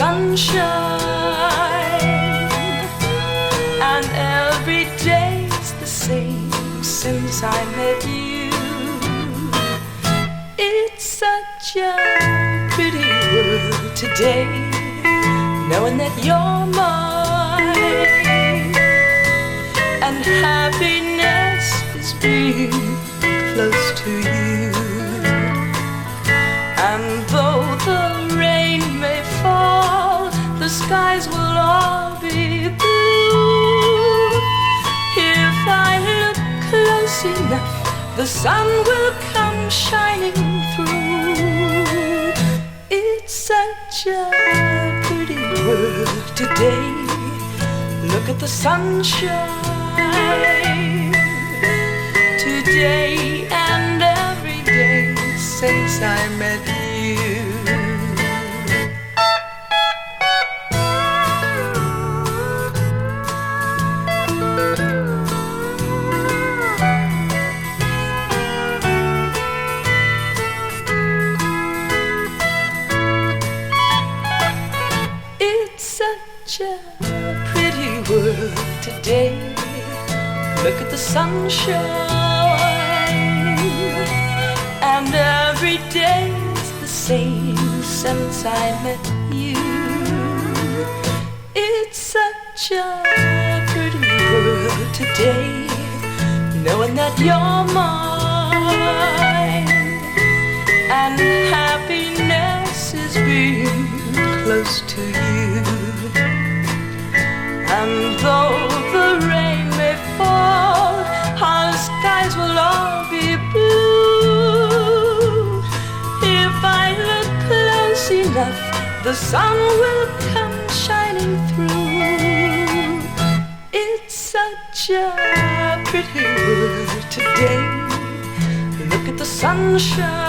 sunshine, and every day's the same since I met you. It's such a pretty world today, knowing that you're mine, and happiness is being close to you. And though the rain may fall, the skies will all be blue. If I look close enough, the sun will come shining through. It's such a pretty world today. Look at the sunshine today and every day since I met you. It's such a pretty world today. Look at the sunshine, and every day's the same since I met you. It's such a pretty world today, knowing that you're mine, and happiness is being close to you. And though the rain may fall, our skies will all be blue. If I look close enough, the sun will come shining through. It's such a pretty world today. Look at the sunshine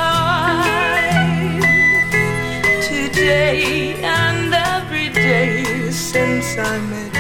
today and every day since I met